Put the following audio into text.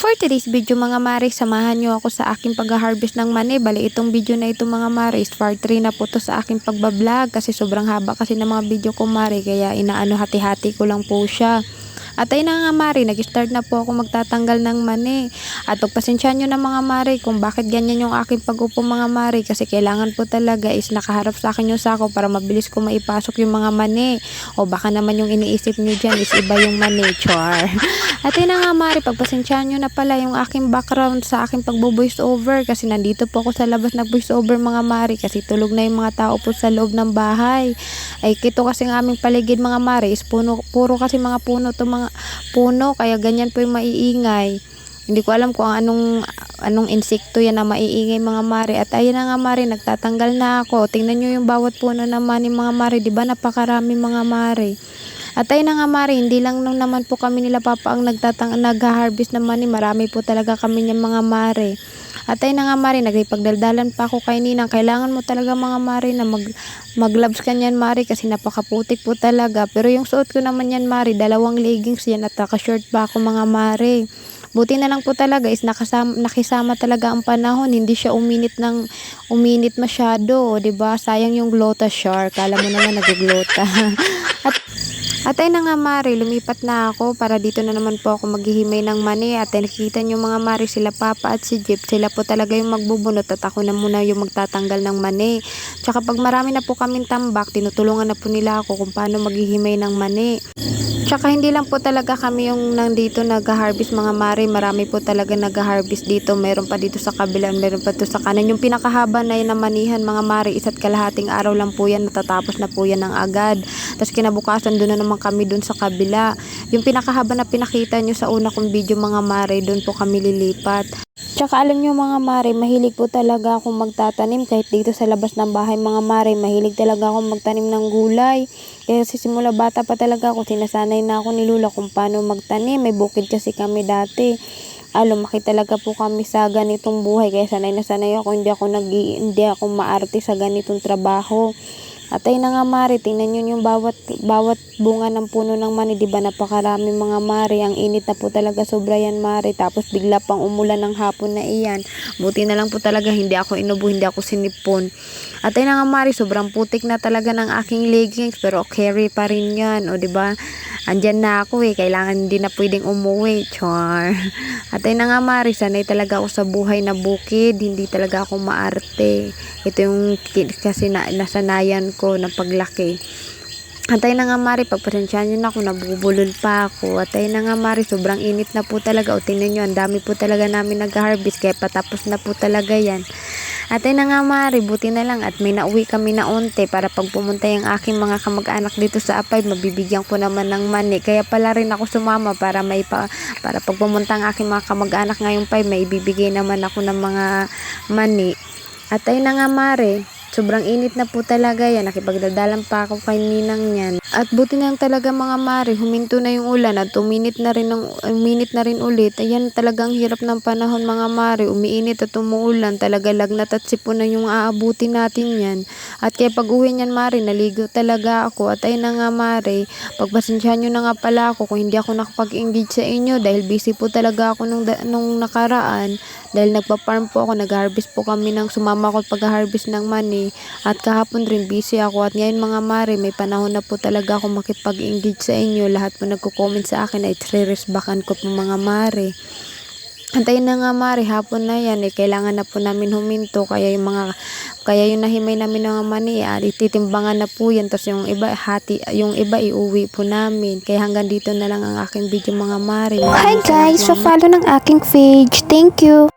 For today's video mga maris, samahan nyo ako sa aking pag-harvest ng mani. Bali itong video na ito mga maris, part 3 na po to sa aking pagbablog kasi sobrang haba kasi ng mga video ko mari, kaya inaano hati-hati ko lang po siya. At ayun na nga mari, nag-start na po ako magtatanggal ng mani. At pagpasensyahan nyo na mga mari kung bakit ganyan yung aking pag-upo mga mari, kasi kailangan po talaga is nakaharap sa akin yung sako para mabilis ko maipasok yung mga mani. O baka naman yung iniisip nyo dyan is iba yung mani, char. At ayun na nga mari, pagpasensyahan nyo na pala yung aking background sa aking pagbo-voice over, kasi nandito po ako sa labas nag-voice over mga mari, kasi tulog na yung mga tao po sa loob ng bahay. Ay kito kasi ng aming paligid mga mari is puro kasi mga puno to mga puno, kaya ganyan po yung maiingay. Hindi ko alam kung anong insekto yan na maiingay mga mari. At ayun na nga mari, nagtatanggal na ako. Tingnan nyo yung bawat puno naman ni mga mari, di ba napakarami mga mari. At ayun na nga mari, hindi lang naman po kami nila papa ang nag-harvest ng mani, marami po talaga kami ng mga mari. At ayun na nga mari, nagpagdaldalan pa ako kay Ninang. Kailangan mo talaga mga mari na mag-gloves ka niyan mari, kasi napakaputik po talaga. Pero yung suot ko naman yan mari, dalawang leggings yan at naka-short pa ako mga mari. Buti na lang po talaga is nakisama talaga ang panahon, hindi siya uminit masyado, 'di ba? Sayang yung glota shark. Kala mo naman nag-glota. At ayun na nga mari, lumipat na ako para dito na naman po ako maghihimay ng mani. At nakikita nyo mga mari, sila papa at si Jeep, sila po talaga yung magbubunot at ako na muna yung magtatanggal ng mani. Tsaka pag marami na po kaming tambak, tinutulungan na po nila ako kung paano maghihimay ng mani. Tsaka hindi lang po talaga kami yung nandito nag-harvest mga mari, marami po talaga nag-harvest dito. Meron pa dito sa kabilang, meron pa dito sa kanan. Yung pinakahaba na yun na manihan mga mari, 1.5 araw lang po yan, natatapos na po yan ng agad. Tapos kinabukasan doon na naman kami doon sa kabila. Yung pinakahaba na pinakita nyo sa una kong video mga mari, doon po kami lilipat. Tsaka alam nyo mga mare, mahilig po talaga akong magtatanim kahit dito sa labas ng bahay mga mare. Mahilig talaga akong magtanim ng gulay. Kaya simula bata pa talaga ako, sinasanay na ako ni Lula kung paano magtanim. May bukid kasi kami dati. Lumaki talaga po kami sa ganitong buhay. Kaya sanay na sanay ako, hindi ako maarte sa ganitong trabaho. At ayun na nga mari, tingnan nyo yung bawat bunga ng puno ng mani, diba napakarami mga mari. Ang init na po talaga sobra yan mari, tapos bigla pang umulan ng hapon na iyan. Buti na lang po talaga hindi ako inubo, hindi ako sinipon. At ayun na nga mari, sobrang putik na talaga ng aking leggings, pero carry pa rin yan, o diba andyan na ako kailangan hindi na pwedeng umuwi, char. At ayun na nga mari, sanay talaga ako sa buhay na bukid, hindi talaga ako maarte. Ito yung kasi nasanayan ko na paglaki. At ayun na nga mari, pagpasensyahan nyo na ako, nabubulol pa ako. At ayun na nga mari, sobrang init na po talaga. O tingnan nyo, ang dami po talaga namin nag-harvest, kaya patapos na po talaga yan. At ayun na nga mari, buti na lang at may nauwi kami na unti para pag pumunta yung aking mga kamag-anak dito sa Apay, mabibigyan ko naman ng mani. Kaya pala rin ako sumama para para pag pumunta ang aking mga kamag-anak ngayong pay, may ibibigay naman ako ng mga mani. At ayun na nga mare, sobrang init na po talaga yan. Nakipagdadalan pa ako kay Ninang yan. At buti na lang talaga mga mare, huminto na yung ulan at uminit na rin ulit. Ayan, talagang hirap ng panahon mga mare. Umiinit at umuulan. Talaga lagnat at sipon na yung aabuti natin yan. At kaya pag uwi niyan mare, naligo talaga ako. At ayun na nga mare, pagpasensyahan nyo na nga pala ako kung hindi ako nakapag-engage sa inyo dahil busy po talaga ako nung nakaraan. Dahil nagpa-farm po ako, nag-harvest po kami sumama ako pag-harvest ng mani. At kahapon rin busy ako. At ngayon mga mare, may panahon na po talaga ako makipag-engage sa inyo. Lahat po nagko-comment sa akin ay i-resbackan ko po mga mare. At ayun na nga mare, hapon na yan kailangan na po namin huminto. Kaya yung nahimay namin ng mani, ititimbangan na po yan. Tapos yung iba iuwi po namin. Kaya hanggang dito na lang ang aking video mga mare. Hi guys, so follow ng aking page. Thank you.